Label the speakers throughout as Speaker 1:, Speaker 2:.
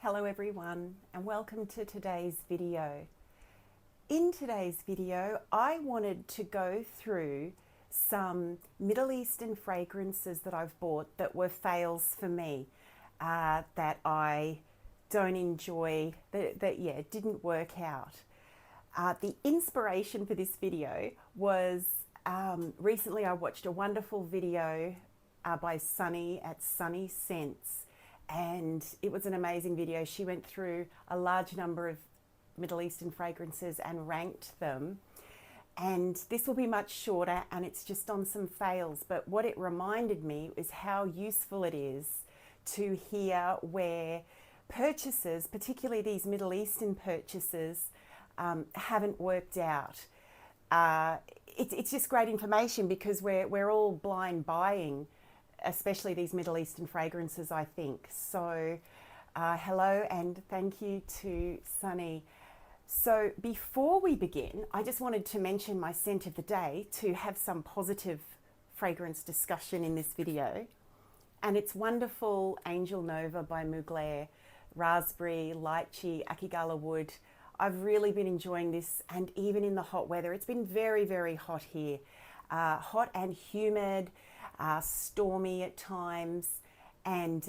Speaker 1: Hello everyone and welcome to today's video. In today's video, I wanted to go through some Middle Eastern fragrances that I've bought that were fails for me, that I don't enjoy, that didn't work out. The inspiration for this video was recently I watched a wonderful video by Sunny at Sunny Scents, and it was an amazing video. She went through a large number of Middle Eastern fragrances and ranked them. And this will be much shorter and it's just on some fails. But what it reminded me is how useful it is to hear where purchases, particularly these Middle Eastern purchases, haven't worked out. It's just great information because we're all blind buying, especially these Middle Eastern fragrances, I think. So hello and thank you to Sunny. So before we begin, I just wanted to mention my scent of the day to have some positive fragrance discussion in this video. And it's wonderful Angel Nova by Mugler, raspberry, lychee, akigala wood. I've really been enjoying this, and even in the hot weather, it's been very, very hot here. Hot and humid, stormy at times, and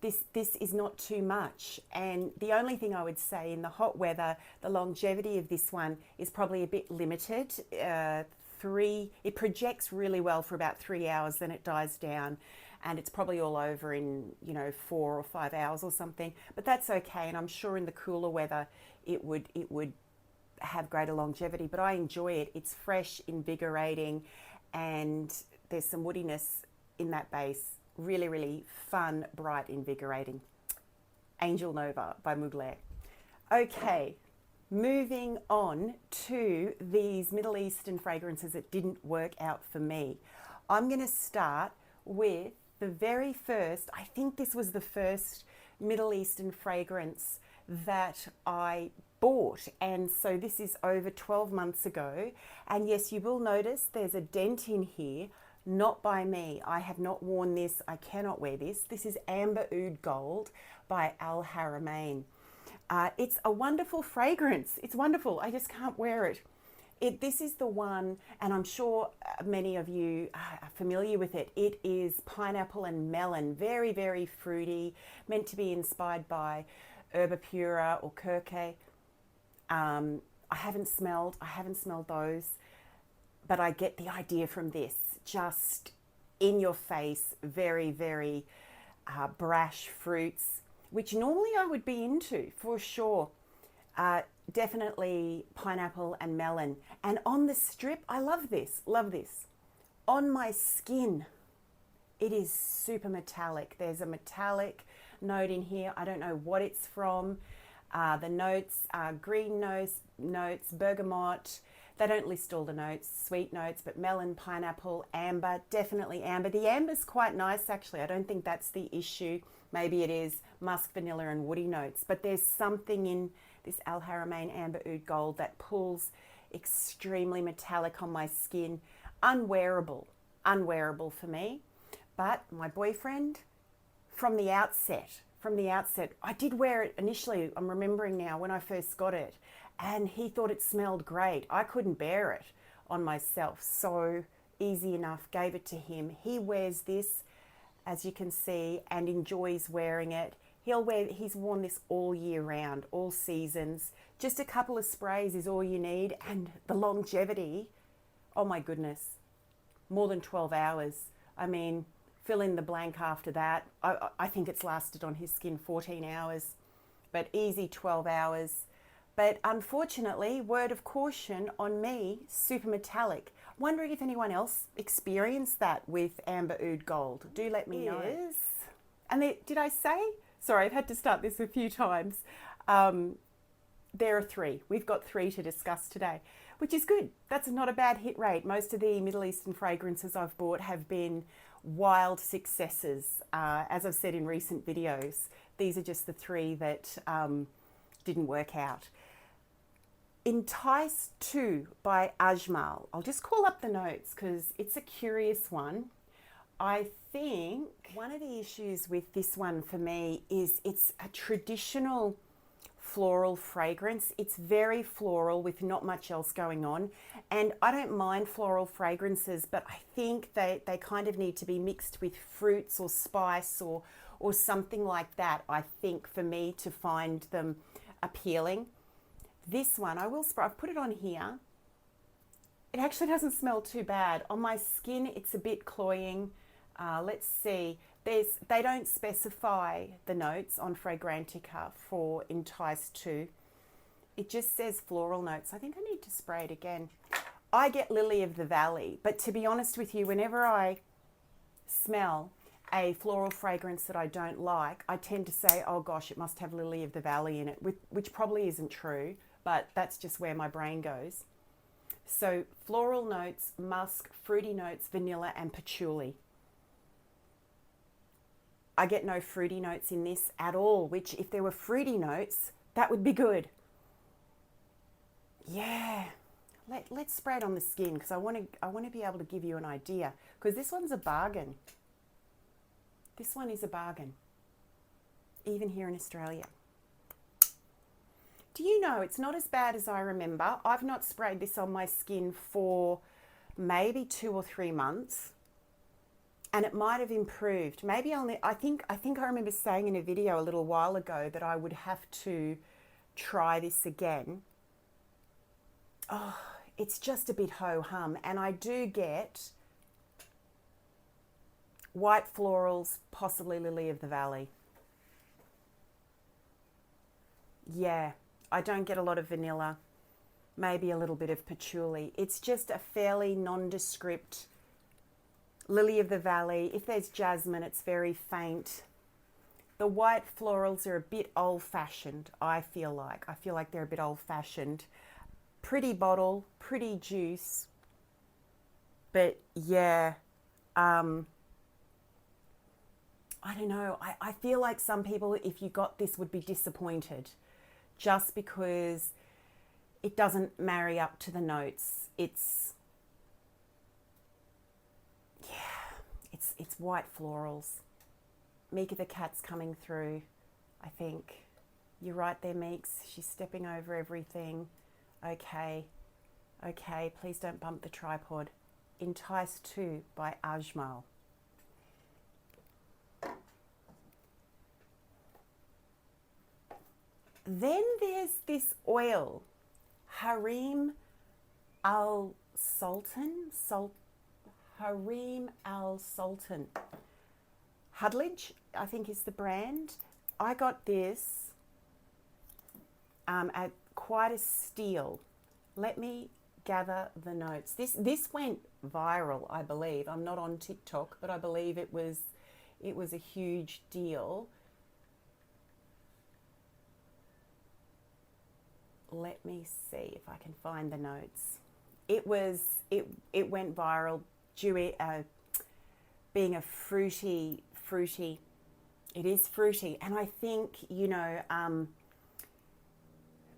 Speaker 1: this is not too much. And the only thing I would say in the hot weather, the longevity of this one is probably a bit limited. It projects really well for about 3 hours, then it dies down, and it's probably all over in 4 or 5 hours or something. But that's okay, and I'm sure in the cooler weather it would have greater longevity. But I enjoy it. It's fresh, invigorating, and there's some woodiness in that base. Really, really fun, bright, invigorating. Angel Nova by Mugler. Okay, moving on to these Middle Eastern fragrances that didn't work out for me. I'm going to start with the very first, I think this was the first Middle Eastern fragrance that I bought, and so this is over 12 months ago. And yes, you will notice there's a dent in here. Not by me. I have not worn this. I cannot wear this. This is Amber Oud Gold by Al Haramain. It's a wonderful fragrance. It's wonderful. I just can't wear it. This is the one, and I'm sure many of you are familiar with it. It is pineapple and melon. Very, very fruity. Meant to be inspired by Herba Pura or Kirke. I haven't smelled those, but I get the idea from this. Just in your face, very, very brash fruits, which normally I would be into for sure. Definitely pineapple and melon. And on the strip, I love this. On my skin, it is super metallic. There's a metallic note in here. I don't know what it's from. The notes are green notes, bergamot. They don't list all the notes, sweet notes, but melon, pineapple, amber, definitely amber. The amber's quite nice, actually. I don't think that's the issue. Maybe it is musk, vanilla, and woody notes. But there's something in this Al Haramain Amber Oud Gold that pulls extremely metallic on my skin. Unwearable for me. But my boyfriend, from the outset, I did wear it initially. I'm remembering now when I first got it. And he thought it smelled great. I couldn't bear it on myself. So easy enough, gave it to him. He wears this, as you can see, and enjoys wearing it. He's worn this all year round, all seasons. Just a couple of sprays is all you need. And the longevity, oh my goodness, more than 12 hours. I mean, fill in the blank after that. I think it's lasted on his skin 14 hours, but easy 12 hours. But unfortunately, word of caution on me, super metallic. Wondering if anyone else experienced that with Amber Oud Gold. Do let me know. Yes. And did I say? Sorry, I've had to start this a few times. There are 3. We've got 3 to discuss today, which is good. That's not a bad hit rate. Most of the Middle Eastern fragrances I've bought have been wild successes. As I've said in recent videos, these are just the 3 that didn't work out. Entice 2 by Ajmal. I'll just call up the notes because it's a curious one. I think one of the issues with this one for me is it's a traditional floral fragrance. It's very floral with not much else going on. And I don't mind floral fragrances, but I think they kind of need to be mixed with fruits or spice or something like that, I think, for me to find them appealing. This one, I will spray, I've put it on here. It actually doesn't smell too bad. On my skin, it's a bit cloying. Let's see. They don't specify the notes on Fragrantica for Entice 2. It just says floral notes. I think I need to spray it again. I get Lily of the Valley, but to be honest with you, whenever I smell a floral fragrance that I don't like, I tend to say, oh gosh, it must have Lily of the Valley in it, which probably isn't true, but that's just where my brain goes. So floral notes, musk, fruity notes, vanilla and patchouli. I get no fruity notes in this at all, which if there were fruity notes, that would be good. Yeah, let's spray it on the skin because I want to be able to give you an idea, because this one's a bargain. This one is a bargain, even here in Australia. Do you know, it's not as bad as I remember. I've not sprayed this on my skin for maybe 2 or 3 months. And it might have improved. Maybe only, I think I remember saying in a video a little while ago that I would have to try this again. Oh, it's just a bit ho-hum. And I do get white florals, possibly Lily of the Valley. Yeah, I don't get a lot of vanilla, maybe a little bit of patchouli. It's just a fairly nondescript Lily of the Valley. If there's jasmine, it's very faint. The white florals are a bit old-fashioned, I feel like. I feel like they're a bit old-fashioned. Pretty bottle, pretty juice. But yeah, I don't know. I feel like some people, if you got this, would be disappointed just because it doesn't marry up to the notes. It's white florals. Mika the cat's coming through, I think. You're right there, Meeks. She's stepping over everything. Okay, please don't bump the tripod. Entice 2 by Ajmal. Then there's this oil, Harim al-Sultan, Harim al-Sultan. Hudledge, I think is the brand. I got this at quite a steal. Let me gather the notes. This went viral, I believe. I'm not on TikTok, but I believe it was a huge deal. Let me see if I can find the notes. It went viral due being a fruity. It is fruity, and I think, you know,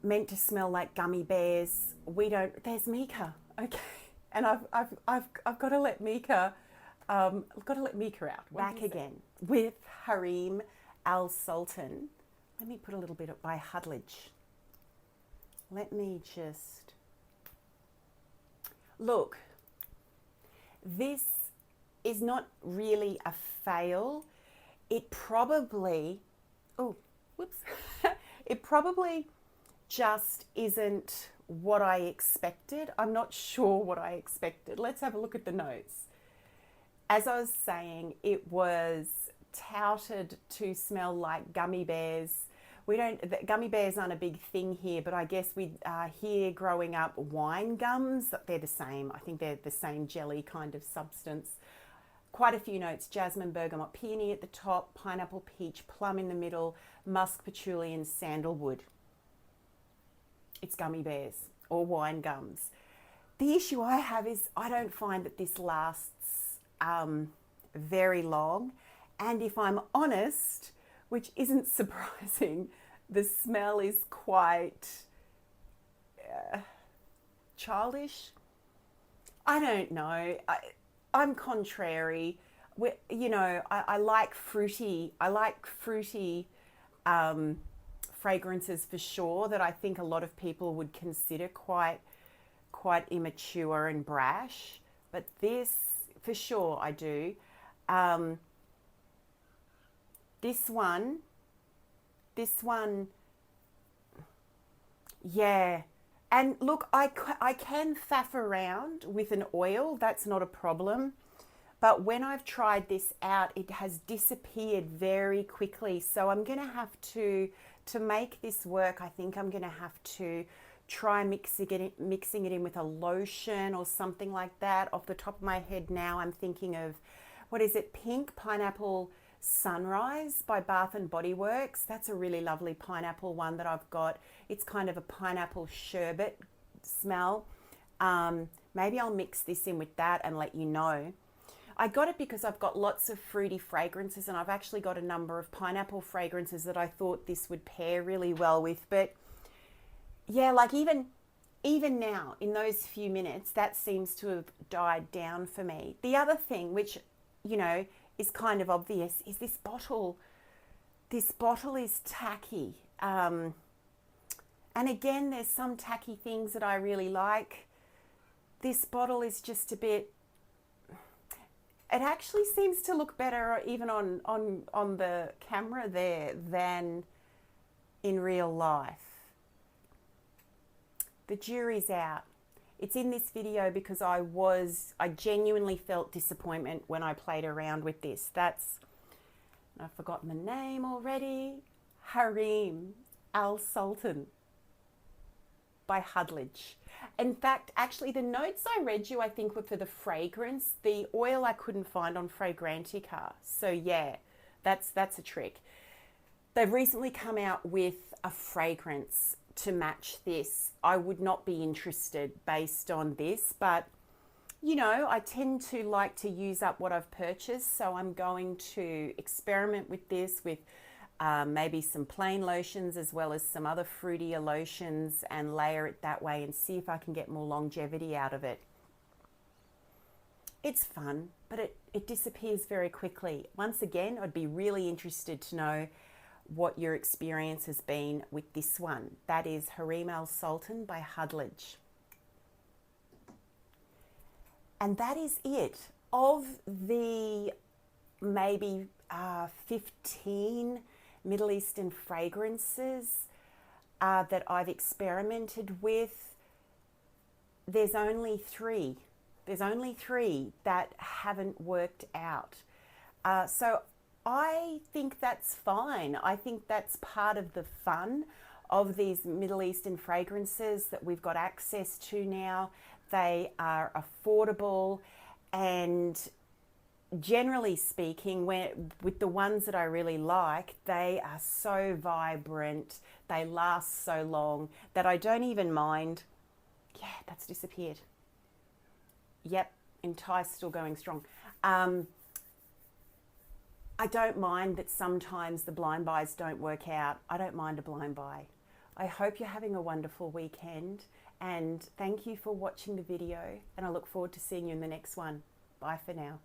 Speaker 1: meant to smell like gummy bears. There's Mika, okay, and I've got to let Mika, out. Back again with Harim al-Sultan. Let me put a little bit by Hudledge. Let me just look. This is not really a fail. It probably, it probably just isn't what I expected. I'm not sure what I expected. Let's have a look at the notes. As I was saying, it was touted to smell like gummy bears. Gummy bears aren't a big thing here, but I guess we here growing up, wine gums, they're the same. I think they're the same jelly kind of substance. Quite a few notes: jasmine, bergamot, peony at the top, pineapple, peach, plum in the middle, musk, patchouli, and sandalwood. It's gummy bears or wine gums. The issue I have is I don't find that this lasts very long. And if I'm honest, which isn't surprising, the smell is quite childish. I don't know. I'm contrary. you know, I like fruity. Fragrances for sure that I think a lot of people would consider quite immature and brash. But this, for sure, I do. This one, yeah. And look, I can faff around with an oil. That's not a problem. But when I've tried this out, it has disappeared very quickly. So I'm going to have to make this work, I think I'm going to have to try mixing it in with a lotion or something like that. Off the top of my head now, I'm thinking of, what is it? Pink Pineapple Sunrise by Bath and Body Works. That's a really lovely pineapple one that I've got. It's kind of a pineapple sherbet smell. Maybe I'll mix this in with that and let you know. I got it because I've got lots of fruity fragrances, and I've actually got a number of pineapple fragrances that I thought this would pair really well with. But yeah, like even now in those few minutes, that seems to have died down for me. The other thing, which, you know, is kind of obvious, is this bottle. This bottle is tacky. And again, there's some tacky things that I really like. This bottle is just a bit, it actually seems to look better even on the camera there than in real life. The jury's out. It's in this video because I genuinely felt disappointment when I played around with this. I've forgotten the name already. Harim Al Sultan by Hudledge. In fact, actually the notes I read you, I think, were for the fragrance. The oil I couldn't find on Fragrantica. So yeah, that's a trick. They've recently come out with a fragrance to match this. I would not be interested based on this, but you know, I tend to like to use up what I've purchased, so I'm going to experiment with this with maybe some plain lotions as well as some other fruitier lotions, and layer it that way and see if I can get more longevity out of it. It's fun, but it disappears very quickly. Once again, I'd be really interested to know what your experience has been with this one. That is Harim Al Sultan by Hudledge. And that is it. Of the maybe 15 Middle Eastern fragrances that I've experimented with, there's only three. There's only three that haven't worked out. So I think that's fine. I think that's part of the fun of these Middle Eastern fragrances that we've got access to now. They are affordable, and generally speaking, with the ones that I really like, they are so vibrant, they last so long that I don't even mind. Yeah, that's disappeared. Yep, Entice still going strong. I don't mind that sometimes the blind buys don't work out. I don't mind a blind buy. I hope you're having a wonderful weekend, and thank you for watching the video, and I look forward to seeing you in the next one. Bye for now.